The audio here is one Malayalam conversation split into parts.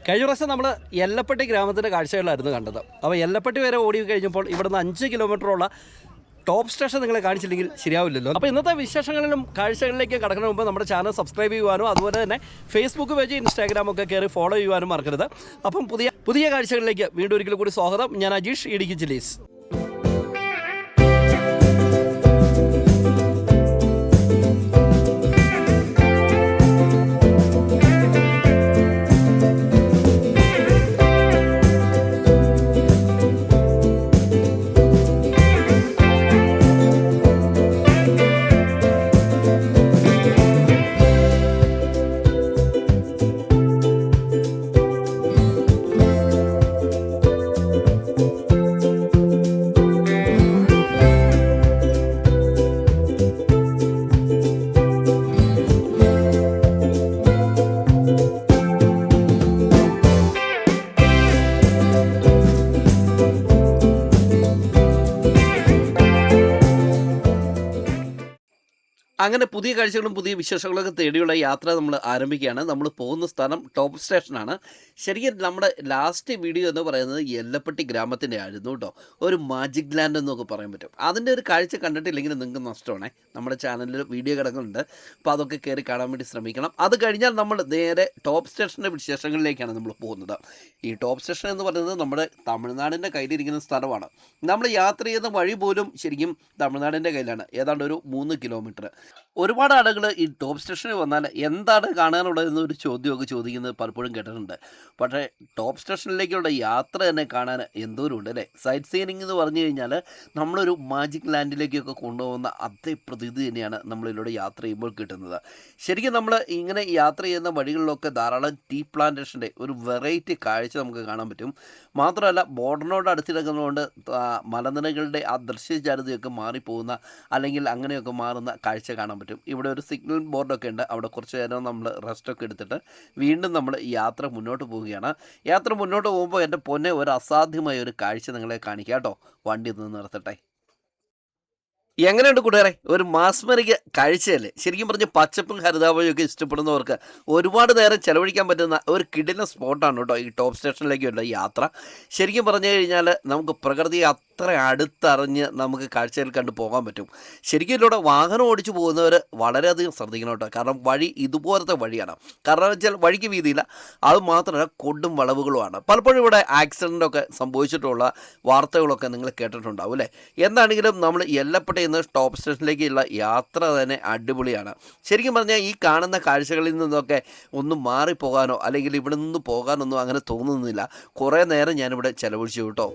കഴിഞ്ഞ പ്രാവശ്യം നമ്മൾ എല്ലപ്പെട്ടി ഗ്രാമത്തിൻ്റെ കാഴ്ചകളായിരുന്നു കണ്ടത്. അപ്പോൾ എല്ലപ്പെട്ടി വരെ ഓടി കഴിഞ്ഞപ്പോൾ ഇവിടുന്ന് 5 കിലോമീറ്ററുള്ള ടോപ്പ് സ്റ്റേഷൻ നിങ്ങളെ കാണിച്ചില്ലെങ്കിൽ ശരിയാവില്ലല്ലോ. അപ്പോൾ ഇന്നത്തെ വിശേഷങ്ങളിലും കാഴ്ചകളിലേക്ക് കടക്കുന്ന മുമ്പ് നമ്മുടെ ചാനൽ സബ്സ്ക്രൈബ് ചെയ്യുവാനും അതുപോലെ തന്നെ ഫേസ്ബുക്ക് പേജ് ഇൻസ്റ്റാഗ്രാമൊക്കെ കയറി ഫോളോ ചെയ്യുവാനും മറക്കരുത്. അപ്പം പുതിയ കാഴ്ചകളിലേക്ക് വീണ്ടും ഒരിക്കൽ കൂടി സ്വാഗതം. ഞാൻ അജീഷ്, ഇടുക്കി ജില്ലീസ്. അങ്ങനെ പുതിയ കാഴ്ചകളും പുതിയ വിശേഷങ്ങളൊക്കെ തേടിയുള്ള യാത്ര നമ്മൾ ആരംഭിക്കുകയാണ്. നമ്മൾ പോകുന്ന സ്ഥലം ടോപ്പ് സ്റ്റേഷനാണ്. ശരിക്കും നമ്മുടെ ലാസ്റ്റ് വീഡിയോ എന്ന് പറയുന്നത് എല്ലപ്പെട്ടി ഗ്രാമത്തിൻ്റെ ആയിരുന്നു കേട്ടോ. ഒരു മാജിക് ലാൻഡ് എന്നൊക്കെ പറയാൻ പറ്റും. അതിൻ്റെ ഒരു കാഴ്ച കണ്ടിട്ടില്ലെങ്കിൽ നിങ്ങൾക്ക് നഷ്ടമാണേ. നമ്മുടെ ചാനലിൽ വീഡിയോ കിടക്കുന്നുണ്ട്, അപ്പോൾ അതൊക്കെ കയറി കാണാൻ വേണ്ടി ശ്രമിക്കണം. അത് കഴിഞ്ഞാൽ നമ്മൾ നേരെ ടോപ്പ് സ്റ്റേഷൻ്റെ വിശേഷങ്ങളിലേക്കാണ് നമ്മൾ പോകുന്നത്. ഈ ടോപ്പ് സ്റ്റേഷൻ എന്ന് പറയുന്നത് നമ്മുടെ തമിഴ്നാടിൻ്റെ കയ്യിലിരിക്കുന്ന സ്ഥലമാണ്. നമ്മൾ യാത്ര ചെയ്യുന്ന വഴി പോലും ശരിക്കും തമിഴ്നാടിൻ്റെ കയ്യിലാണ്. ഏതാണ്ട് ഒരു 3 കിലോമീറ്റർ. ഒരുപാട് ആളുകൾ ഈ ടോപ്പ് സ്റ്റേഷനിൽ വന്നാൽ എന്താണ് കാണാനുള്ളതെന്നൊരു ചോദ്യമൊക്കെ ചോദിക്കുന്നത് പലപ്പോഴും കേട്ടിട്ടുണ്ട്. പക്ഷേ ടോപ്പ് സ്റ്റേഷനിലേക്കുള്ള യാത്ര തന്നെ കാണാൻ എന്തോരം ഉണ്ട് അല്ലേ. സൈറ്റ് സീയിങ് എന്ന് പറഞ്ഞു കഴിഞ്ഞാൽ നമ്മളൊരു മാജിക് ലാൻഡിലേക്കൊക്കെ കൊണ്ടുപോകുന്ന അതേ പ്രതീതി തന്നെയാണ് നമ്മളിലൂടെ യാത്ര ചെയ്യുമ്പോൾ കിട്ടുന്നത്. ശരിക്കും നമ്മൾ ഇങ്ങനെ യാത്ര ചെയ്യുന്ന വഴികളിലൊക്കെ ധാരാളം ടീ പ്ലാന്റേഷൻ്റെ ഒരു വെറൈറ്റി കാഴ്ച നമുക്ക് കാണാൻ പറ്റും. മാത്രമല്ല ബോർഡറിനോട് അടുത്തിരിക്കുന്നതുകൊണ്ട് മലനിരകളുടെ ആ ദൃശ്യചാരുതയൊക്കെ മാറിപ്പോകുന്ന അല്ലെങ്കിൽ അങ്ങനെയൊക്കെ മാറുന്ന കാഴ്ച കാണാൻ പറ്റും. ഇവിടെ ഒരു സിഗ്നൽ ബോർഡൊക്കെ ഉണ്ട്. അവിടെ കുറച്ച് നേരം നമ്മൾ റെസ്റ്റൊക്കെ എടുത്തിട്ട് വീണ്ടും നമ്മൾ യാത്ര മുന്നോട്ട് പോവുകയാണ്. യാത്ര മുന്നോട്ട് പോകുമ്പോൾ എൻ്റെ പൊന്നെ ഒരു അസാധ്യമായ ഒരു കാഴ്ച നിങ്ങളെ കാണിക്കാം കേട്ടോ. വണ്ടി ഒന്ന് നിർത്തട്ടെ. എങ്ങനെയുണ്ട് കൂട്ടുകാരെ, ഒരു മാസ്മരിക കാഴ്ചയല്ലേ. ശരിക്കും പറഞ്ഞ് പച്ചപ്പും ഹരിതാഭയൊക്കെ ഇഷ്ടപ്പെടുന്നവർക്ക് ഒരുപാട് നേരം ചെലവഴിക്കാൻ പറ്റുന്ന ഒരു കിടിലൻ സ്പോട്ടാണ് കേട്ടോ ഈ ടോപ്പ് സ്റ്റേഷനിലേക്കുള്ള യാത്ര. ശരിക്കും പറഞ്ഞു കഴിഞ്ഞാൽ നമുക്ക് പ്രകൃതിയെ അത്ര അടുത്തറിഞ്ഞ് നമുക്ക് കാഴ്ചകൾ കണ്ടു പോകാൻ പറ്റും. ശരിക്കും ഇതിലൂടെ വാഹനം ഓടിച്ചു പോകുന്നവർ വളരെയധികം ശ്രദ്ധിക്കണം കേട്ടോ. കാരണം വഴി ഇതുപോലത്തെ വഴിയാണ്. കാരണം വെച്ചാൽ വഴിക്ക് വീതിയില്ല, അത് മാത്രമല്ല കൊടും വളവുകളുമാണ്. പലപ്പോഴും ഇവിടെ ആക്സിഡൻ്റൊക്കെ സംഭവിച്ചിട്ടുള്ള വാർത്തകളൊക്കെ നിങ്ങൾ കേട്ടിട്ടുണ്ടാവും അല്ലേ. എന്താണെങ്കിലും നമ്മൾ എല്ലപ്പെട്ടി എന്ന ടോപ്പ് സ്റ്റേഷനിലേക്കുള്ള യാത്ര തന്നെ അടിപൊളിയാണ്. ശരിക്കും പറഞ്ഞാൽ ഈ കാണുന്ന കാഴ്ചകളിൽ നിന്നൊക്കെ ഒന്നും മാറിപ്പോകാനോ അല്ലെങ്കിൽ ഇവിടെ നിന്ന് പോകാനൊന്നും അങ്ങനെ തോന്നുന്നില്ല. കുറേ നേരം ഞാനിവിടെ ചെലവഴിച്ചു കേട്ടോ.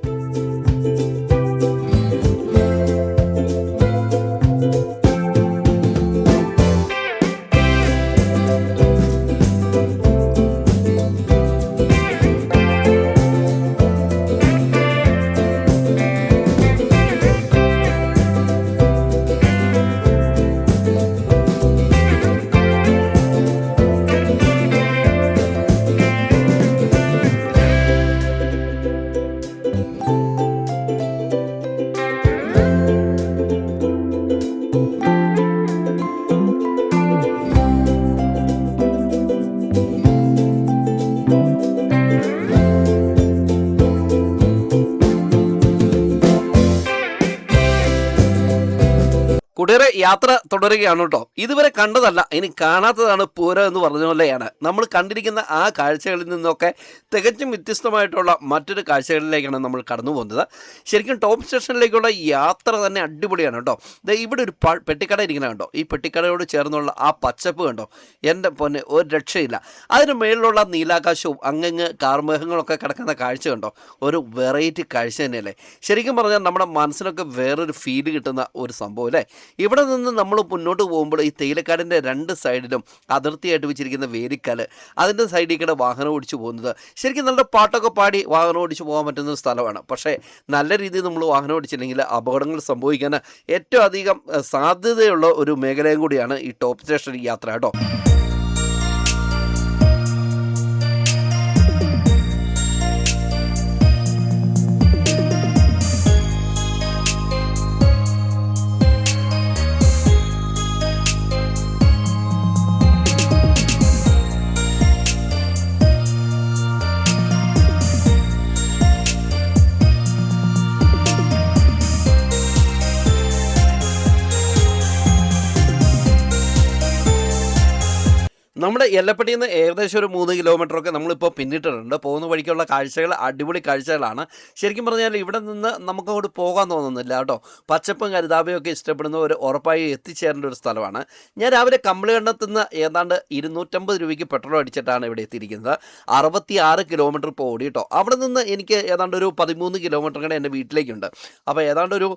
കൂട്ടുകാരെ, യാത്ര തുടരുകയാണ് കേട്ടോ. ഇതുവരെ കണ്ടതല്ല, ഇനി കാണാത്തതാണ് പൂരം എന്ന് പറഞ്ഞ പോലെയാണ്. നമ്മൾ കണ്ടിരിക്കുന്ന ആ കാഴ്ചകളിൽ നിന്നൊക്കെ തികച്ചും വ്യത്യസ്തമായിട്ടുള്ള മറ്റൊരു കാഴ്ചകളിലേക്കാണ് നമ്മൾ കടന്നു പോകുന്നത്. ശരിക്കും ടോപ്പ് സ്റ്റേഷനിലേക്കുള്ള യാത്ര തന്നെ അടിപൊളിയാണ് കേട്ടോ. ഇവിടെ ഒരു പെട്ടിക്കട ഇരിക്കുന്ന കണ്ടോ. ഈ പെട്ടിക്കടയോട് ചേർന്നുള്ള ആ പച്ചപ്പ് കണ്ടോ, എൻ്റെ പൊന്നെ ഒരു രക്ഷയില്ല. അതിന് മേളിലുള്ള നീലാകാശവും അങ്ങങ്ങ് കാർമേഘങ്ങളൊക്കെ കിടക്കുന്ന കാഴ്ച കണ്ടോ, ഒരു വെറൈറ്റി കാഴ്ച തന്നെയല്ലേ. ശരിക്കും പറഞ്ഞാൽ നമ്മുടെ മനസ്സിനൊക്കെ വേറൊരു ഫീല് കിട്ടുന്ന ഒരു സംഭവം അല്ലേ. ഇവിടെ നിന്ന് നമ്മൾ മുന്നോട്ട് പോകുമ്പോൾ ഈ തേയിലക്കാടിൻ്റെ 2 സൈഡിലും അതിർത്തിയായിട്ട് വെച്ചിരിക്കുന്ന വേലിക്കൽ, അതിൻ്റെ സൈഡിൽ കൂടെ വാഹനം ഓടിച്ചു പോകുന്നത് ശരിക്കും നല്ല പാട്ടൊക്കെ പാടി വാഹനം ഓടിച്ചു പോകാൻ പറ്റുന്ന ഒരു സ്ഥലമാണ്. പക്ഷേ നല്ല രീതിയിൽ നമ്മൾ വാഹനം ഓടിച്ചില്ലെങ്കിൽ അപകടങ്ങൾ സംഭവിക്കാൻ ഏറ്റവും അധികം സാധ്യതയുള്ള ഒരു മേഖലയും കൂടിയാണ് ഈ ടോപ്പ് സ്റ്റേഷൻ യാത്ര കേട്ടോ. നമ്മുടെ എല്ലപ്പട്ടിയിൽ നിന്ന് ഏകദേശം ഒരു 3 കിലോമീറ്ററൊക്കെ നമ്മളിപ്പോൾ പിന്നിട്ടിട്ടുണ്ട്. പോകുന്ന വഴിക്കുള്ള കാഴ്ചകൾ അടിപൊളി കാഴ്ചകളാണ്. ശരിക്കും പറഞ്ഞാൽ ഇവിടെ നിന്ന് നമുക്കങ്ങോട്ട് പോകാൻ തോന്നുന്നില്ല കേട്ടോ. പച്ചപ്പും ഹരിതാഭയും ഒക്കെ ഇഷ്ടപ്പെടുന്നവർ ഉറപ്പായി എത്തിച്ചേരേണ്ട ഒരു സ്ഥലമാണ്. ഞാൻ രാവിലെ കമ്പളികണ്ടത്ത് നിന്ന് ഏതാണ്ട് 250 രൂപയ്ക്ക് പെട്രോൾ അടിച്ചിട്ടാണ് ഇവിടെ എത്തിയിരിക്കുന്നത്. 66 കിലോമീറ്റർ ഇപ്പോൾ ഓടി കേട്ടോ. അവിടെ നിന്ന് എനിക്ക് ഏതാണ്ട് ഒരു 13 കിലോമീറ്റർ കൂടെ എൻ്റെ വീട്ടിലേക്കുണ്ട്. അപ്പോൾ ഏതാണ്ട് ഒരു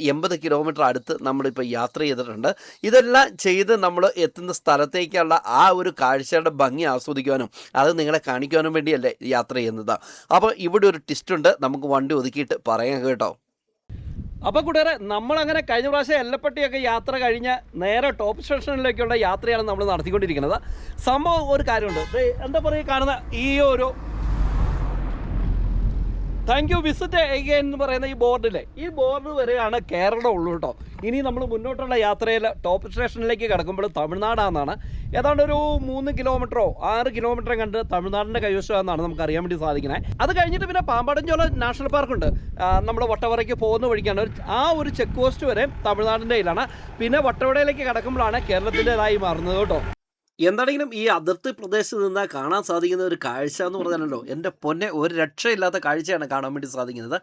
80 കിലോമീറ്റർ അടുത്ത് നമ്മളിപ്പോൾ യാത്ര ചെയ്തിട്ടുണ്ട്. ഇതെല്ലാം ചെയ്ത് നമ്മൾ എത്തുന്ന സ്ഥലത്തേക്കുള്ള ആ ഒരു കാഴ്ചയുടെ ഭംഗി ആസ്വദിക്കുവാനും അത് നിങ്ങളെ കാണിക്കുവാനും വേണ്ടിയല്ലേ യാത്ര ചെയ്യുന്നത്. അപ്പോൾ ഇവിടെ ഒരു ട്വിസ്റ്റ് നമുക്ക് വണ്ടി ഒതുക്കിയിട്ട് പറയാം കേട്ടോ. അപ്പോൾ കൂട്ടുകാരെ, നമ്മളങ്ങനെ കഴിഞ്ഞ പ്രാവശ്യം എല്ലപ്പട്ടിയൊക്കെ യാത്ര കഴിഞ്ഞ് നേരെ ടോപ്പ് സ്റ്റേഷനിലേക്കുള്ള യാത്രയാണ് നമ്മൾ നടത്തിക്കൊണ്ടിരിക്കുന്നത്. സംഭവം ഒരു കാര്യമുണ്ട്. എന്താ പറയുക, കാണുന്ന ഈ ഒരു താങ്ക് യു വിസിറ്റ് എഗെയിൻ എന്ന് പറയുന്ന ഈ ബോർഡിലെ ഈ ബോർഡ് വരെയാണ് കേരളം ഉള്ളൂ കേട്ടോ. ഇനി നമ്മൾ മുന്നോട്ടുള്ള യാത്രയിൽ ടോപ്പ് സ്റ്റേഷനിലേക്ക് കിടക്കുമ്പോൾ തമിഴ്നാടാണെന്നാണ്. ഏതാണ്ട് ഒരു 3 കിലോമീറ്ററോ 6 കിലോമീറ്ററോ കണ്ട് തമിഴ്നാടിൻ്റെ കൈവശമാണെന്നാണ് നമുക്ക് അറിയാൻ വേണ്ടി സാധിക്കുന്നത്. അത് കഴിഞ്ഞിട്ട് പിന്നെ പാമ്പാടൻചോല നാഷണൽ പാർക്കുണ്ട്. നമ്മൾ വട്ടവടയ്ക്ക് പോകുന്ന വഴിക്കാണ്. ആ ഒരു ചെക്ക് പോസ്റ്റ് വരെ തമിഴ്നാടിൻ്റെ കയ്യിലാണ്. പിന്നെ വട്ടവടയിലേക്ക് കിടക്കുമ്പോഴാണ് കേരളത്തിൻ്റെതായി മാറുന്നത് കേട്ടോ. എന്താണെങ്കിലും ഈ അതിർത്തി പ്രദേശത്ത് നിന്നാൽ കാണാൻ സാധിക്കുന്ന ഒരു കാഴ്ച എന്ന് പറഞ്ഞാലല്ലോ, എൻ്റെ പൊന്നെ, ഒരു രക്ഷയില്ലാത്ത കാഴ്ചയാണ് കാണാൻ വേണ്ടി സാധിക്കുന്നത്.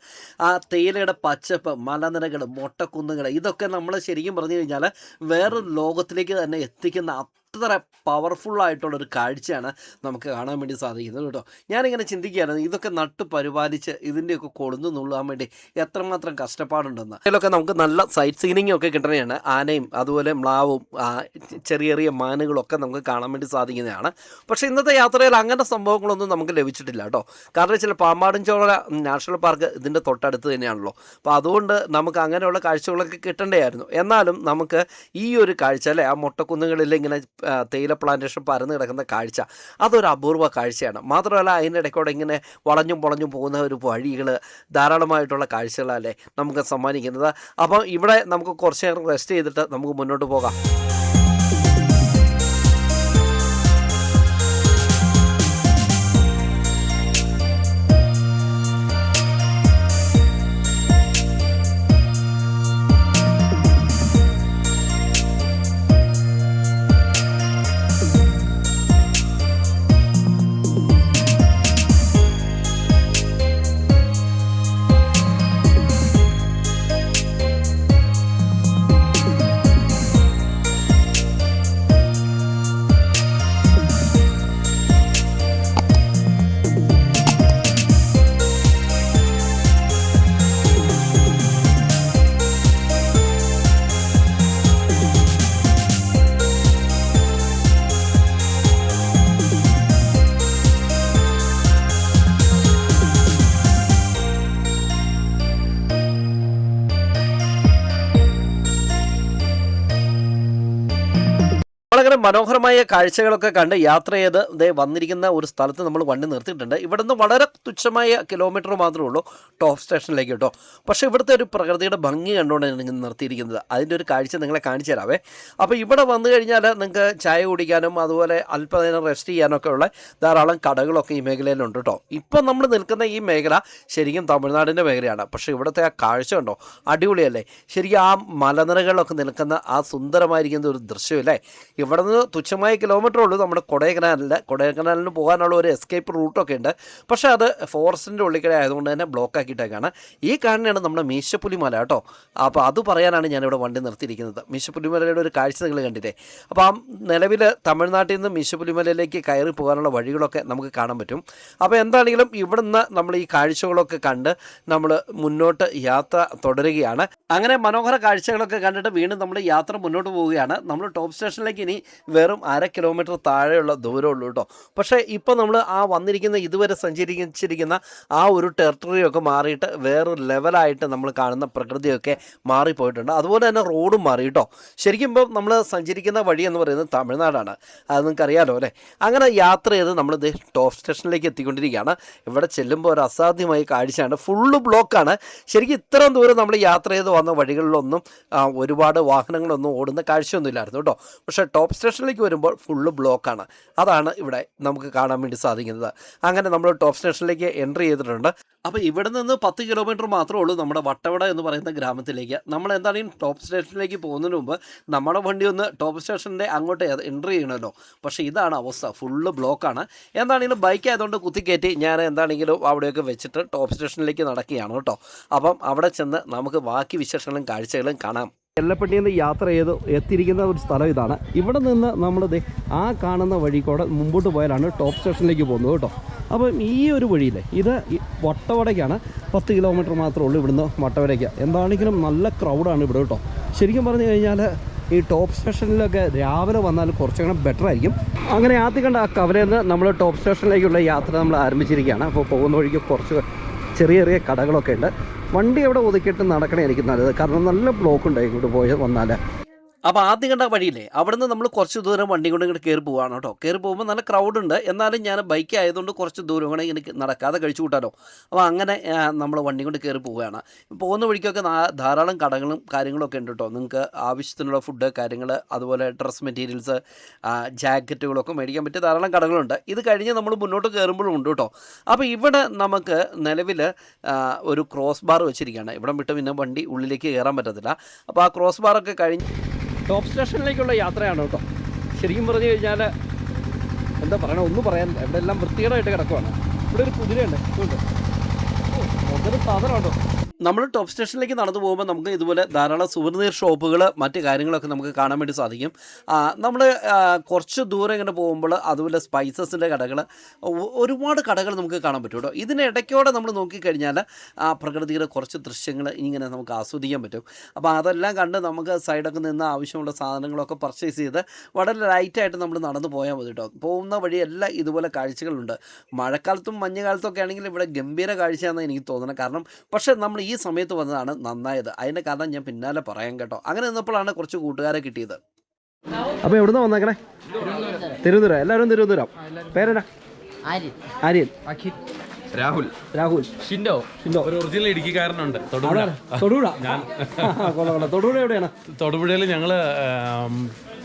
ആ തേയിലയുടെ പച്ചപ്പ്, മലനിരകൾ, മൊട്ടക്കുന്നുകൾ, ഇതൊക്കെ നമ്മൾ ശരിക്കും പറഞ്ഞു കഴിഞ്ഞാൽ വേറൊരു ലോകത്തിലേക്ക് തന്നെ എത്തിക്കുന്ന അത്ര പവർഫുള്ളായിട്ടുള്ളൊരു കാഴ്ചയാണ് നമുക്ക് കാണാൻ വേണ്ടി സാധിക്കുന്നത് കേട്ടോ. ഞാനിങ്ങനെ ചിന്തിക്കുകയായിരുന്നു, ഇതൊക്കെ നട്ട് പരിപാലിച്ച് ഇതിൻ്റെയൊക്കെ കൊളുന്നു നുള്ളാൻ വേണ്ടി എത്രമാത്രം കഷ്ടപ്പാടുണ്ടെന്ന്. ഇതിലൊക്കെ നമുക്ക് നല്ല സൈറ്റ് സീനിങ്ങും ഒക്കെ കിട്ടുന്നതാണ്. ആനയും അതുപോലെ മ്ലാവും ചെറിയ ചെറിയ മാനുകളൊക്കെ നമുക്ക് കാണാൻ വേണ്ടി സാധിക്കുന്നതാണ്. പക്ഷേ ഇന്നത്തെ യാത്രയിൽ അങ്ങനെ സംഭവങ്ങളൊന്നും നമുക്ക് ലഭിച്ചിട്ടില്ല കേട്ടോ. കാരണം ചില പാമ്പാടൻചോല നാഷണൽ പാർക്ക് ഇതിൻ്റെ തൊട്ടടുത്ത് തന്നെയാണല്ലോ. അപ്പോൾ അതുകൊണ്ട് നമുക്ക് അങ്ങനെയുള്ള കാഴ്ചകളൊക്കെ കിട്ടേണ്ടതായിരുന്നു. എന്നാലും നമുക്ക് ഈ ഒരു കാഴ്ച അല്ലേ, ആ മൊട്ടക്കുന്നുകളിൽ ഇങ്ങനെ തേയില പ്ലാന്റേഷൻ പരന്ന് കിടക്കുന്ന കാഴ്ച, അതൊരു അപൂർവ കാഴ്ചയാണ്. മാത്രമല്ല അതിൻ്റെ ഇടയ്ക്കൂടെ ഇങ്ങനെ വളഞ്ഞും പൊളഞ്ഞും പോകുന്ന ഒരു വഴികൾ, ധാരാളമായിട്ടുള്ള കാഴ്ചകളല്ലേ നമുക്ക് സമ്മാനിക്കുന്നത്. അപ്പം ഇവിടെ നമുക്ക് കുറച്ച് നേരം റെസ്റ്റ് ചെയ്തിട്ട് നമുക്ക് മുന്നോട്ട് പോകാം. വളരെ മനോഹരമായ കാഴ്ചകളൊക്കെ കണ്ട് യാത്ര ചെയ്ത് വന്നിരിക്കുന്ന ഒരു സ്ഥലത്ത് നമ്മൾ വണ്ടി നിർത്തിയിട്ടുണ്ട്. ഇവിടെ നിന്ന് വളരെ തുച്ഛമായ കിലോമീറ്റർ മാത്രമേ ഉള്ളൂ ടോപ്പ് സ്റ്റേഷനിലേക്ക് കേട്ടോ. പക്ഷേ ഇവിടുത്തെ ഒരു പ്രകൃതിയുടെ ഭംഗി കണ്ടുകൊണ്ടാണ് നിങ്ങൾ നിർത്തിയിരിക്കുന്നത്. അതിൻ്റെ ഒരു കാഴ്ച നിങ്ങളെ കാണിച്ചു തരാവേ. അപ്പോൾ ഇവിടെ വന്നു കഴിഞ്ഞാൽ നിങ്ങൾക്ക് ചായ കുടിക്കാനും അതുപോലെ അല്പനേരം റെസ്റ്റ് ചെയ്യാനൊക്കെ ഉള്ള ധാരാളം കടകളൊക്കെ ഈ മേഖലയിലുണ്ട് കേട്ടോ. ഇപ്പം നമ്മൾ നിൽക്കുന്ന ഈ മേഖല ശരിക്കും തമിഴ്നാടിൻ്റെ മേഖലയാണ്. പക്ഷേ ഇവിടുത്തെ ആ കാഴ്ച കണ്ടോ, അടിപൊളിയല്ലേ. ശരിക്കും ആ മലനിരകളിലൊക്കെ നിൽക്കുന്ന ആ സുന്ദരമായിരിക്കുന്ന ഒരു ദൃശ്യമല്ലേ. ഇവിടെ നിന്ന് തുച്ഛമായ കിലോമീറ്റർ ഉള്ളൂ നമ്മുടെ കൊടൈക്കനാലിന് പോകാനുള്ള ഒരു എസ്കേപ്പ് റൂട്ടൊക്കെ ഉണ്ട്. പക്ഷേ അത് ഫോറസ്റ്റിൻ്റെ ഉള്ളിക്കട ആയതുകൊണ്ട് തന്നെ ബ്ലോക്ക് ആക്കിയിട്ടേക്കാണ്. ഈ കാണുന്നതാണ് നമ്മുടെ മീശപ്പുലിമല കേട്ടോ. അപ്പോൾ അത് പറയാനാണ് ഞാനിവിടെ വണ്ടി നിർത്തിയിരിക്കുന്നത്. മീശപ്പുലിമലയുടെ ഒരു കാഴ്ച നിങ്ങൾ കണ്ടില്ലേ. അപ്പോൾ ആ നിലവിൽ തമിഴ്നാട്ടിൽ നിന്ന് മീശപ്പുലിമലയിലേക്ക് കയറി പോകാനുള്ള വഴികളൊക്കെ നമുക്ക് കാണാൻ പറ്റും. അപ്പോൾ എന്താണെങ്കിലും ഇവിടുന്ന് നമ്മൾ ഈ കാഴ്ചകളൊക്കെ കണ്ട് നമ്മൾ മുന്നോട്ട് യാത്ര തുടരുകയാണ്. അങ്ങനെ മനോഹര കാഴ്ചകളൊക്കെ കണ്ടിട്ട് വീണ്ടും നമ്മൾ യാത്ര മുന്നോട്ട് പോവുകയാണ്. നമ്മൾ ടോപ്പ് സ്റ്റേഷനിലേക്ക് ഇനി വെറും 1/2 കിലോമീറ്റർ താഴെയുള്ള ദൂരമുള്ളൂ കേട്ടോ. പക്ഷേ ഇപ്പോൾ നമ്മൾ ആ വന്നിരിക്കുന്ന ഇതുവരെ സഞ്ചരിച്ചിരിക്കുന്ന ആ ഒരു ടെറിട്ടറിയൊക്കെ മാറിയിട്ട് വേറൊരു ലെവലായിട്ട് നമ്മൾ കാണുന്ന പ്രകൃതിയൊക്കെ മാറിപ്പോയിട്ടുണ്ട്. അതുപോലെ തന്നെ റോഡും മാറി കേട്ടോ. ശരിക്കും ഇപ്പം നമ്മൾ സഞ്ചരിക്കുന്ന വഴി എന്ന് പറയുന്നത് തമിഴ്നാടാണ്. അത് നിങ്ങൾക്കറിയാലോ അല്ലേ. അങ്ങനെ യാത്ര ചെയ്ത് നമ്മൾ ടോപ്പ് സ്റ്റേഷനിലേക്ക് എത്തിക്കൊണ്ടിരിക്കുകയാണ്. ഇവിടെ ചെല്ലുമ്പോൾ ഒരു അസാധ്യമായ കാഴ്ചയാണ്. ഫുള്ള് ബ്ലോക്കാണ്. ശരിക്കും ഇത്രയും ദൂരം നമ്മൾ യാത്ര ചെയ്ത് വന്ന വഴികളിലൊന്നും ഒരുപാട് വാഹനങ്ങളൊന്നും ഓടുന്ന കാഴ്ചയൊന്നുമില്ലായിരുന്നു കേട്ടോ. പക്ഷേ ടോപ്പ് സ്റ്റേഷനിലേക്ക് വരുമ്പോൾ ഫുള്ള് ബ്ലോക്കാണ്. അതാണ് ഇവിടെ നമുക്ക് കാണാൻ വേണ്ടി സാധിക്കുന്നത്. അങ്ങനെ നമ്മൾ ടോപ്പ് സ്റ്റേഷനിലേക്ക് എൻട്രി ചെയ്തിട്ടുണ്ട്. അപ്പോൾ ഇവിടെ നിന്ന് 10 കിലോമീറ്റർ മാത്രമേ ഉള്ളൂ നമ്മുടെ വട്ടവട എന്ന് പറയുന്ന ഗ്രാമത്തിലേക്ക്. നമ്മൾ എന്താണെങ്കിലും ടോപ്പ് സ്റ്റേഷനിലേക്ക് പോകുന്നതിന് മുമ്പ് നമ്മുടെ വണ്ടി ഒന്ന് ടോപ്പ് സ്റ്റേഷൻ്റെ അങ്ങോട്ട് എൻട്രി ചെയ്യണമല്ലോ. പക്ഷേ ഇതാണ് അവസ്ഥ, ഫുള്ള് ബ്ലോക്കാണ്. എന്താണെങ്കിലും ബൈക്ക് ആയതുകൊണ്ട് കുത്തിക്കയറ്റി ഞാൻ എന്താണെങ്കിലും അവിടെയൊക്കെ വെച്ചിട്ട് ടോപ്പ് സ്റ്റേഷനിലേക്ക് നടക്കുകയാണ് കേട്ടോ. അപ്പം അവിടെ ചെന്ന് നമുക്ക് ബാക്കി വിശേഷങ്ങളും കാഴ്ചകളും കാണാം. എല്ലപ്പെട്ടിയിൽ നിന്ന് യാത്ര ചെയ്ത് എത്തിയിരിക്കുന്ന ഒരു സ്ഥലം ഇതാണ്. ഇവിടെ നിന്ന് നമ്മൾ ആ കാണുന്ന വഴി കൂടെ മുമ്പോട്ട് പോയാലാണ് ടോപ്പ് സ്റ്റേഷനിലേക്ക് പോകുന്നത് കേട്ടോ. അപ്പം ഈ ഒരു വഴിയില്ലേ, ഇത് വട്ടവടയ്ക്കാണ്. 10 കിലോമീറ്റർ മാത്രമേ ഉള്ളൂ ഇവിടുന്ന് വട്ടവടയ്ക്ക്. എന്താണെങ്കിലും നല്ല ക്രൗഡാണ് ഇവിടെ കേട്ടോ. ശരിക്കും പറഞ്ഞു കഴിഞ്ഞാൽ ഈ ടോപ്പ് സ്റ്റേഷനിലൊക്കെ രാവിലെ വന്നാൽ കുറച്ചുകൂടെ ബെറ്റർ ആയിരിക്കും. അങ്ങനെ ആദ്യം കണ്ട ആ കവലയിൽ നിന്ന് നമ്മൾ ടോപ്പ് സ്റ്റേഷനിലേക്കുള്ള യാത്ര നമ്മൾ ആരംഭിച്ചിരിക്കുകയാണ്. അപ്പോൾ പോകുന്ന വഴിക്ക് കുറച്ച് ചെറിയ ചെറിയ കടകളൊക്കെ ഉണ്ട്. വണ്ടി അവിടെ ഒതുക്കിയിട്ട് നടക്കണമായിരിക്കും നല്ലത്, കാരണം നല്ല ബ്ലോക്ക് ഉണ്ട് ഇങ്ങോട്ട് പോയി വന്നാൽ. അപ്പോൾ ആദ്യം കണ്ട വഴിയില്ലേ, അവിടുന്ന് നമ്മൾ കുറച്ച് ദൂരം വണ്ടി കൊണ്ട് ഇങ്ങോട്ട് കയറി പോവാണ് കേട്ടോ. കയറി പോകുമ്പോൾ നല്ല ക്രൗഡ് ഉണ്ട്. എന്നാലും ഞാൻ ബൈക്ക് ആയതുകൊണ്ട് കുറച്ച് ദൂരം കൂടെ എനിക്ക് നടക്കാതെ കഴിച്ചു കൂട്ടാലോ. അപ്പോൾ അങ്ങനെ നമ്മൾ വണ്ടി കൊണ്ട് കയറി പോവുകയാണ്. പോകുന്ന വഴിക്കൊക്കെ ധാരാളം കടകളും കാര്യങ്ങളൊക്കെ ഉണ്ട് കേട്ടോ. നിങ്ങൾക്ക് ആവശ്യത്തിനുള്ള ഫുഡ് കാര്യങ്ങൾ, അതുപോലെ ഡ്രസ് മെറ്റീരിയൽസ്, ജാക്കറ്റുകളൊക്കെ മേടിക്കാൻ പറ്റിയ ധാരാളം കടകളുണ്ട്. ഇത് കഴിഞ്ഞ് നമ്മൾ മുന്നോട്ട് കയറുമ്പോഴും ഉണ്ട് കേട്ടോ. അപ്പോൾ ഇവിടെ നമുക്ക് നിലവിൽ ഒരു ക്രോസ് ബാർ വെച്ചിരിക്കുകയാണ്. ഇവിടെ വിട്ട് പിന്നെ വണ്ടി ഉള്ളിലേക്ക് കയറാൻ പറ്റത്തില്ല. അപ്പോൾ ആ ക്രോസ് ബാറൊക്കെ കഴിഞ്ഞ് ടോപ്പ് സ്റ്റേഷനിലേക്കുള്ള യാത്രയാണ് കേട്ടോ. ശരിക്കും പറഞ്ഞു കഴിഞ്ഞാൽ എന്താ പറയണ, ഒന്നും പറയാനില്ല. ഇവിടെ എല്ലാം വൃത്തികേടായിട്ട് കിടക്കുവാണ്. ഇവിടെ ഒരു കുതിരയുണ്ട്, അതൊരു സാധനം കേട്ടോ. നമ്മൾ ടോപ്പ് സ്റ്റേഷനിലേക്ക് നടന്നു പോകുമ്പോൾ നമുക്ക് ഇതുപോലെ ധാരാളം സുവനീർ ഷോപ്പുകൾ മറ്റ് കാര്യങ്ങളൊക്കെ നമുക്ക് കാണാൻ വേണ്ടി സാധിക്കും. നമ്മൾ കുറച്ച് ദൂരം ഇങ്ങനെ പോകുമ്പോൾ അതുപോലെ സ്പൈസസിൻ്റെ കടകൾ, ഒരുപാട് കടകൾ നമുക്ക് കാണാൻ പറ്റും കേട്ടോ. ഇതിനിടയ്ക്കോടെ നമ്മൾ നോക്കിക്കഴിഞ്ഞാൽ പ്രകൃതിയുടെ കുറച്ച് ദൃശ്യങ്ങൾ ഇങ്ങനെ നമുക്ക് ആസ്വദിക്കാൻ പറ്റും. അപ്പോൾ അതെല്ലാം കണ്ട് നമുക്ക് സൈഡൊക്കെ നിന്ന് ആവശ്യമുള്ള സാധനങ്ങളൊക്കെ പർച്ചേസ് ചെയ്ത് വളരെ ലൈറ്റായിട്ട് നമ്മൾ നടന്നു പോയാൽ മതി കേട്ടോ. പോകുന്ന വഴിയെല്ലാം ഇതുപോലെ കാഴ്ചകളുണ്ട്. മഴക്കാലത്തും മഞ്ഞുകാലത്തും ഒക്കെ ആണെങ്കിൽ ഇവിടെ ഗംഭീര കാഴ്ചയാണെന്ന് എനിക്ക് തോന്നുന്നത്. കാരണം പക്ഷേ നമ്മൾ ഈ സമയത്ത് വന്നതാണ് നന്നായത്. അതിൻ്റെ കാരണം ഞാൻ പിന്നാലെ പറയാം കേട്ടോ. അങ്ങനെ നിന്നപ്പോഴാണ് കുറച്ച് കൂട്ടുകാരെ കിട്ടിയത്. അപ്പോൾ എവിടുന്ന് വന്നേക്കണേ? തിരുവനന്തപുരം. എല്ലാവരും തിരുവനന്തപുരം. പേരെന്നാ? ആര്യൻ. രാഹുൽ. രാഹുൽ. ഷിൻഡോ. ഒരു ഒറിജിനൽ ഇടുക്കിക്കാരനുണ്ട്. തൊടുപുഴ. തൊടുപുഴ എവിടെയാണ്? തൊടുപുഴയിൽ ഞങ്ങള്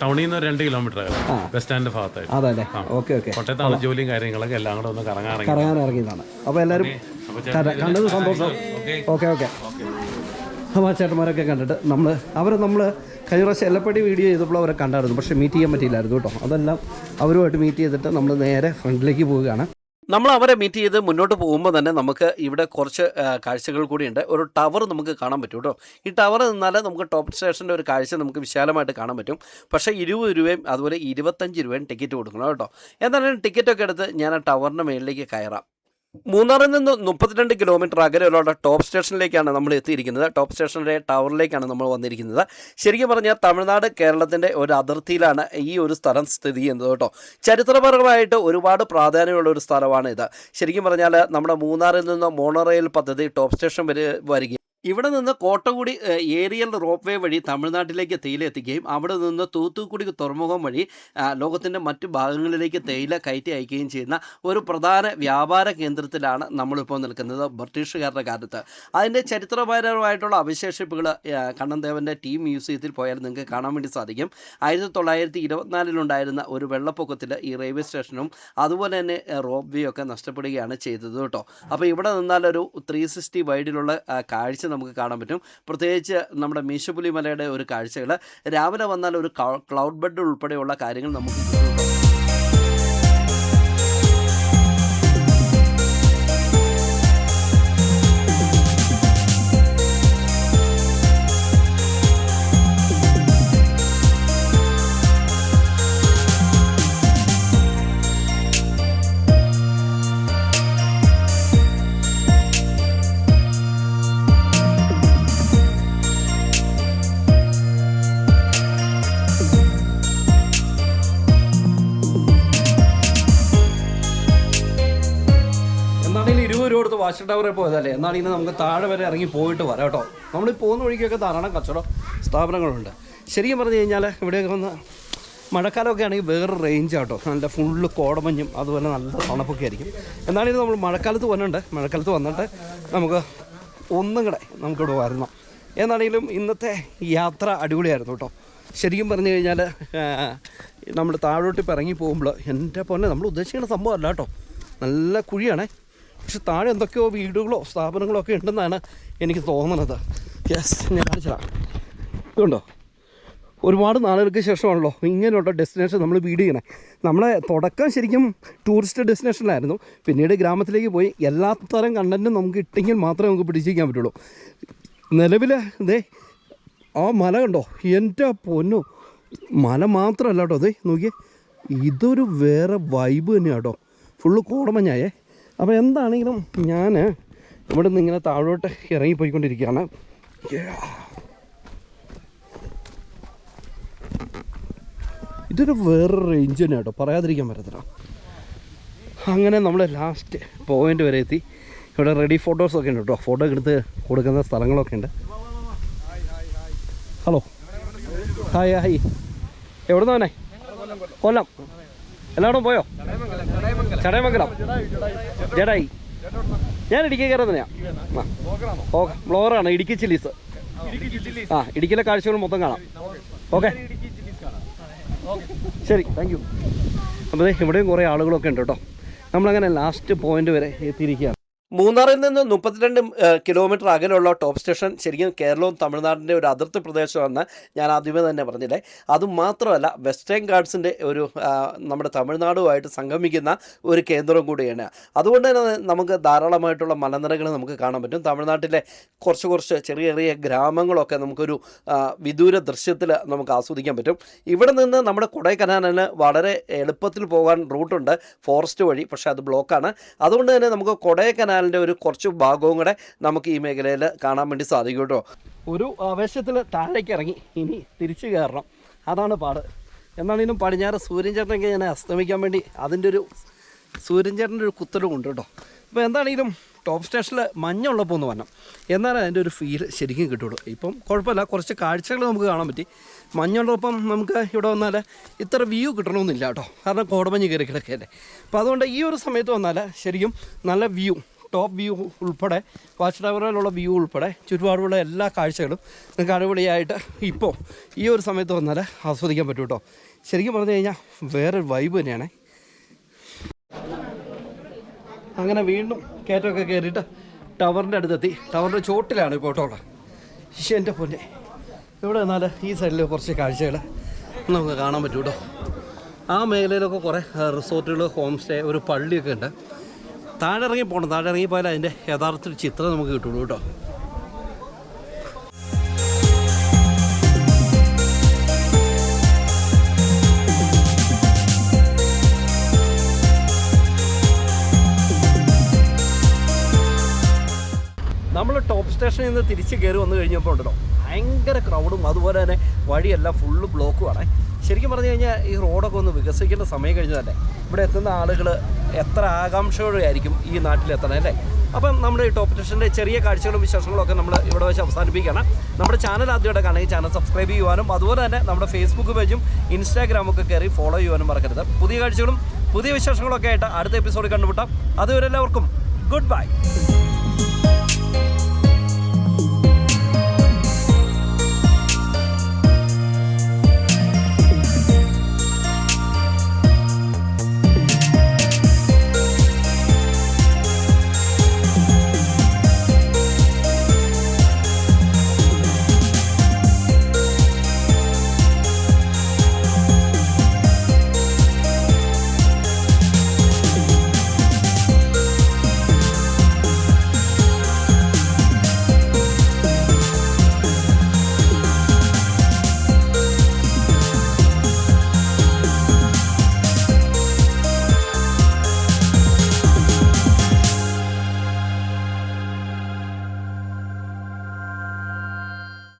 ടൗണിൽ നിന്ന് 2 കിലോമീറ്റർ ബസ് സ്റ്റാൻഡിന്റെ ഭാഗത്തായിട്ട്. അതല്ലേ, ഓക്കെ ഓക്കെ. കോട്ടയത്താണ് ജോലിയും കാര്യങ്ങളൊക്കെ, എല്ലാം കൂടെ ഒന്ന് കറങ്ങാനിറങ്ങിയതാണ്. അപ്പോൾ എല്ലാവരും കണ്ടത് സന്തോഷം. Okay okay. അപ്പോൾ ചേട്ടന്മാരൊക്കെ കണ്ടിട്ട് നമ്മൾ കഴിഞ്ഞ പ്രാവശ്യം എല്ലപ്പടി വീഡിയോ ചെയ്തപ്പോൾ അവരെ കണ്ടായിരുന്നു. പക്ഷേ മീറ്റ് ചെയ്യാൻ പറ്റിയില്ലായിരുന്നു കേട്ടോ. അതെല്ലാം അവരുമായിട്ട് മീറ്റ് ചെയ്തിട്ട് നമ്മൾ നേരെ ഫ്രണ്ടിലേക്ക് പോവുകയാണ്. നമ്മൾ അവരെ മീറ്റ് ചെയ്ത് മുന്നോട്ട് പോകുമ്പോൾ തന്നെ നമുക്ക് ഇവിടെ കുറച്ച് കാഴ്ചകൾ കൂടിയുണ്ട്. ഒരു ടവർ നമുക്ക് കാണാൻ പറ്റും കേട്ടോ. ഈ ടവർ നിന്നാൽ നമുക്ക് ടോപ്പ് സ്റ്റേഷൻ്റെ ഒരു കാഴ്ച നമുക്ക് വിശാലമായിട്ട് കാണാൻ പറ്റും. പക്ഷേ 20 രൂപയും അതുപോലെ 25 രൂപയും ടിക്കറ്റ് കൊടുക്കണം കേട്ടോ. എന്തായാലും ടിക്കറ്റൊക്കെ എടുത്ത് ഞാൻ ആ ടവറിൻ്റെ മേളിലേക്ക് കയറാം. മൂന്നാറിൽ നിന്ന് 32 കിലോമീറ്റർ അകലെയുള്ള ടോപ്പ് സ്റ്റേഷനിലേക്കാണ് നമ്മൾ എത്തിയിരിക്കുന്നത്. ടോപ്പ് സ്റ്റേഷനിലെ ടവറിലേക്കാണ് നമ്മൾ വന്നിരിക്കുന്നത്. ശരിക്കും പറഞ്ഞാൽ തമിഴ്നാട് കേരളത്തിൻ്റെ ഒരു അതിർത്തിയിലാണ് ഈ ഒരു സ്ഥലം സ്ഥിതി ചെയ്യുന്നത് കേട്ടോ. ചരിത്രപരമായിട്ട് ഒരുപാട് പ്രാധാന്യമുള്ള ഒരു സ്ഥലമാണ് ഇത്. ശരിക്കും പറഞ്ഞാൽ നമ്മുടെ മൂന്നാറിൽ നിന്ന് മോണോറെയിൽ പദ്ധതി ടോപ്പ് സ്റ്റേഷൻ വരെ വരികയും ഇവിടെ നിന്ന് കോട്ടകുടി ഏരിയൽ റോപ്പ് വേ വഴി തമിഴ്നാട്ടിലേക്ക് തേയില എത്തിക്കുകയും അവിടെ നിന്ന് തൂത്തുക്കുടി തുറമുഖം വഴി ലോകത്തിൻ്റെ മറ്റു ഭാഗങ്ങളിലേക്ക് തേയില കയറ്റി അയക്കുകയും ചെയ്യുന്ന ഒരു പ്രധാന വ്യാപാര കേന്ദ്രത്തിലാണ് നമ്മളിപ്പോൾ നിൽക്കുന്നത് ബ്രിട്ടീഷുകാരുടെ കാലത്ത്. അതിൻ്റെ ചരിത്രപരമായിട്ടുള്ള അവശേഷിപ്പുകൾ കണ്ണൻദേവൻ്റെ ടീ മ്യൂസിയത്തിൽ പോയാൽ നിങ്ങൾക്ക് കാണാൻ വേണ്ടി സാധിക്കും. 1924 ഒരു വെള്ളപ്പൊക്കത്തിൽ ഈ റെയിൽവേ സ്റ്റേഷനും അതുപോലെ തന്നെ റോപ്പ് വേ ഒക്കെ നഷ്ടപ്പെടുകയാണ് ചെയ്തത് കേട്ടോ. അപ്പോൾ ഇവിടെ നിന്നാലൊരു 360 വൈഡിലുള്ള കാഴ്ച നമുക്ക് കാണാൻ പറ്റും. പ്രത്യേകിച്ച് നമ്മുടെ മീശപ്പുലി മലയുടെ ഒരു കാഴ്ചകൾ രാവിലെ വന്നാൽ ഒരു ക്ലൗഡ് ബെഡ് ഉൾപ്പെടെയുള്ള കാര്യങ്ങൾ നമുക്ക് കിട്ടും. വാച്ച് ടവറിൽ പോയതല്ലേ, എന്നാണെങ്കിൽ നമുക്ക് താഴെ വരെ ഇറങ്ങി പോയിട്ട് വരാം കേട്ടോ. നമ്മൾ ഈ പോകുന്ന വഴിക്കൊക്കെ ധാരാളം കച്ചവട സ്ഥാപനങ്ങളുണ്ട്. ശരിക്കും പറഞ്ഞു കഴിഞ്ഞാൽ ഇവിടെയൊക്കെ വന്ന് മഴക്കാലമൊക്കെ ആണെങ്കിൽ വേറെ റേഞ്ച് ആട്ടോ. നല്ല ഫുള്ള് കോടമഞ്ഞും അതുപോലെ നല്ല തണുപ്പൊക്കെ ആയിരിക്കും. എന്നാണെങ്കിലും നമ്മൾ മഴക്കാലത്ത് വന്നിട്ട് നമുക്ക് ഒന്നും കൂടെ നമുക്കിവിടെ വരണം. എന്നാണെങ്കിലും ഇന്നത്തെ യാത്ര അടിപൊളിയായിരുന്നു കേട്ടോ. ശരിക്കും പറഞ്ഞു കഴിഞ്ഞാൽ നമ്മൾ താഴോട്ട് ഇപ്പോൾ ഇറങ്ങി പോകുമ്പോൾ എൻ്റെ പൊന്നെ നമ്മൾ ഉദ്ദേശിക്കുന്ന സംഭവമല്ല കേട്ടോ. നല്ല കുഴിയാണേ. പക്ഷെ താഴെ എന്തൊക്കെയോ വീടുകളോ സ്ഥാപനങ്ങളോ ഒക്കെ ഉണ്ടെന്നാണ് എനിക്ക് തോന്നുന്നത്. യെസ്, ഞാൻ കാണിച്ചതാണ്. ഇതുണ്ടോ, ഒരുപാട് നാളുകൾക്ക് ശേഷമാണല്ലോ ഇങ്ങനെയുള്ള ഡെസ്റ്റിനേഷൻ നമ്മൾ വീട് ചെയ്യണേ. നമ്മളെ തുടക്കം ശരിക്കും ടൂറിസ്റ്റ് ഡെസ്റ്റിനേഷനിലായിരുന്നു. പിന്നീട് ഗ്രാമത്തിലേക്ക് പോയി എല്ലാ തരം കണ്ടൻറ്റും നമുക്ക് ഇട്ടെങ്കിൽ മാത്രമേ നമുക്ക് പിടിച്ചിരിക്കാൻ പറ്റുള്ളൂ. നിലവിൽ ഇതേ ആ മല കണ്ടോ, എൻ്റെ പൊന്നോ, മല മാത്രമല്ല കേട്ടോ. അതേ നോക്കിയേ, ഇതൊരു വേറെ വൈബ് തന്നെയാണ് കേട്ടോ. ഫുള്ള് കോടമഞ്ഞായേ. അപ്പോൾ എന്താണെങ്കിലും ഞാൻ ഇവിടെ നിന്ന് ഇങ്ങനെ താഴോട്ട് ഇറങ്ങിപ്പോയിക്കൊണ്ടിരിക്കുകയാണ്. ഇതൊരു വേറൊരു റേഞ്ച് തന്നെ കേട്ടോ, പറയാതിരിക്കാൻ പറ്റത്തില്ല. അങ്ങനെ നമ്മൾ ലാസ്റ്റ് പോയിൻ്റ് വരെ എത്തി. ഇവിടെ റെഡി ഫോട്ടോസൊക്കെ ഉണ്ട് കേട്ടോ, ഫോട്ടോ എടുത്ത് കൊടുക്കുന്ന സ്ഥലങ്ങളൊക്കെ ഉണ്ട്. Hello, hi hi. എവിടെ നിന്നാണേ? കൊല്ലം. എല്ലായിടും പോയോ? ചടയമംഗലം, ജഡായി. ഞാൻ ഇടുക്കിക്കാരൻ തന്നെയാണ്. ആ ഓക്കെ, ബ്ലോഗറാണ്. ഇടുക്കി ചില്ലീസ്. ആ, ഇടുക്കിയിലെ കാഴ്ചകൾ മൊത്തം കാണാം. ഓക്കെ, ശരി, താങ്ക് യു. അപ്പോൾ ഇവിടെയും കുറേ ആളുകളൊക്കെ ഉണ്ട് കേട്ടോ. നമ്മളങ്ങനെ ലാസ്റ്റ് പോയിന്റ് വരെ എത്തിയിരിക്കുകയാണ്. മൂന്നാറിൽ നിന്ന് 32 കിലോമീറ്റർ അകലെയുള്ള ടോപ്പ് സ്റ്റേഷൻ ശരിക്കും കേരളവും തമിഴ്നാടിൻ്റെ ഒരു അതിർത്തി പ്രദേശമാണെന്ന് ഞാൻ ആദ്യമേ തന്നെ പറഞ്ഞില്ലേ. അതുമാത്രമല്ല, വെസ്റ്റേൺ ഗാർഡ്സിൻ്റെ ഒരു നമ്മുടെ തമിഴ്നാടുമായിട്ട് സംഗമിക്കുന്ന ഒരു കേന്ദ്രം കൂടിയാണ്. അതുകൊണ്ട് തന്നെ നമുക്ക് ധാരാളമായിട്ടുള്ള മലനിരകൾ നമുക്ക് കാണാൻ പറ്റും. തമിഴ്നാട്ടിലെ കുറച്ച് ചെറിയ ചെറിയ ഗ്രാമങ്ങളൊക്കെ നമുക്കൊരു വിദൂര ദൃശ്യത്തിൽ നമുക്ക് ആസ്വദിക്കാൻ പറ്റും. ഇവിടെ നിന്ന് നമ്മുടെ കൊടൈക്കനാലിന് വളരെ എളുപ്പത്തിൽ പോകാൻ റൂട്ടുണ്ട്, ഫോറസ്റ്റ് വഴി. പക്ഷേ അത് ബ്ലോക്കാണ്. അതുകൊണ്ട് തന്നെ നമുക്ക് കൊടൈക്കനാൽ ഒരു കുറച്ച് ഭാഗവും കൂടെ നമുക്ക് ഈ മേഖലയിൽ കാണാൻ വേണ്ടി സാധിക്കും കേട്ടോ. ഒരു ആവേശത്തിൽ താഴേക്ക് ഇറങ്ങി, ഇനി തിരിച്ചു കയറണം, അതാണ് പാട്. എന്നാണെങ്കിലും പടിഞ്ഞാറ് സൂര്യൻ ചേട്ടനൊക്കെ ഞാൻ അസ്തമിക്കാൻ വേണ്ടി അതിൻ്റെ ഒരു സൂര്യൻ ചേട്ടൻ്റെ ഒരു കുത്തലുമുണ്ട് കേട്ടോ. അപ്പോൾ എന്താണെങ്കിലും ടോപ്പ് സ്റ്റേഷനിൽ മഞ്ഞുള്ളപ്പോൾ ഒന്ന് വരണം, എന്നാലും അതിൻ്റെ ഒരു ഫീൽ ശരിക്കും കിട്ടുള്ളൂ. ഇപ്പം കുഴപ്പമില്ല, കുറച്ച് കാഴ്ചകൾ നമുക്ക് കാണാൻ പറ്റി. മഞ്ഞുള്ളപ്പം നമുക്ക് ഇവിടെ വന്നാൽ ഇത്ര വ്യൂ കിട്ടണമെന്നില്ല കേട്ടോ, കാരണം കോടമഞ്ഞ് കയറി കിടക്കുകയല്ലേ. അപ്പോൾ അതുകൊണ്ട് ഈ ഒരു സമയത്ത് വന്നാൽ ശരിക്കും നല്ല വ്യൂ, ടോപ്പ് വ്യൂ ഉൾപ്പെടെ, വാച്ച് ടവറിലുള്ള വ്യൂ ഉൾപ്പെടെ ചുറ്റുപാടുള്ള എല്ലാ കാഴ്ചകളും നിങ്ങൾക്ക് അടിപൊളിയായിട്ട് ഇപ്പോൾ ഈ ഒരു സമയത്ത് വന്നാൽ ആസ്വദിക്കാൻ പറ്റും കേട്ടോ. ശരിക്കും പറഞ്ഞു കഴിഞ്ഞാൽ വേറൊരു വൈബ് തന്നെയാണ്. അങ്ങനെ വീണ്ടും കയറ്റമൊക്കെ കയറിയിട്ട് ടവറിൻ്റെ അടുത്തെത്തി. ടവറിൻ്റെ ചോട്ടിലാണ് ഇപ്പോൾ കേട്ടോ ഉള്ളത്. എൻ്റെ പൊന്നെ, ഇവിടെ വന്നാൽ ഈ സൈഡിൽ കുറച്ച് കാഴ്ചകൾ നമുക്ക് കാണാൻ പറ്റും കേട്ടോ. ആ മേഖലയിലൊക്കെ കുറേ റിസോർട്ടുകൾ, ഹോം സ്റ്റേ, ഒരു പള്ളിയൊക്കെ ഉണ്ട്. താഴെ ഇറങ്ങി പോകണം, താഴെ ഇറങ്ങി പോയാൽ അതിൻ്റെ യഥാർത്ഥ ചിത്രം നമുക്ക് കിട്ടുള്ളൂ കേട്ടോ. നമ്മൾ ടോപ്പ് സ്റ്റേഷനിൽ നിന്ന് തിരിച്ച് കയറി വന്നു കഴിഞ്ഞപ്പോൾ ഉണ്ടല്ലോ ഭയങ്കര ക്രൗഡും അതുപോലെ തന്നെ വഴിയെല്ലാം ഫുള്ള് ബ്ലോക്കുമാണ്. ശരിക്കും പറഞ്ഞു കഴിഞ്ഞാൽ ഈ റോഡൊക്കെ ഒന്ന് വികസിക്കേണ്ട സമയം കഴിഞ്ഞതല്ലേ. ഇവിടെ എത്തുന്ന ആളുകൾ എത്ര ആകാംക്ഷയോടെ ആയിരിക്കും ഈ നാട്ടിലെത്തണം അല്ലേ. അപ്പം നമ്മുടെ ഈ ടോപ്പ് സ്റ്റേഷൻ്റെ ചെറിയ കാഴ്ചകളും വിശേഷങ്ങളും ഒക്കെ നമ്മൾ ഇവിടെ വെച്ച് അവസാനിപ്പിക്കുകയാണ്. നമ്മുടെ ചാനൽ ആദ്യമായിട്ട് കാണുകയും ചാനൽ സബ്സ്ക്രൈബ് ചെയ്യുവാനും അതുപോലെ തന്നെ നമ്മുടെ ഫേസ്ബുക്ക് പേജും ഇൻസ്റ്റാഗ്രാമൊക്കെ കയറി ഫോളോ ചെയ്യുവാനും മറക്കരുത്. പുതിയ കാഴ്ചകളും പുതിയ വിശേഷങ്ങളൊക്കെ ആയിട്ട് അടുത്ത എപ്പിസോഡിൽ കണ്ടുമുട്ടാം. അതുവരെ എല്ലാവർക്കും ഗുഡ് ബൈ.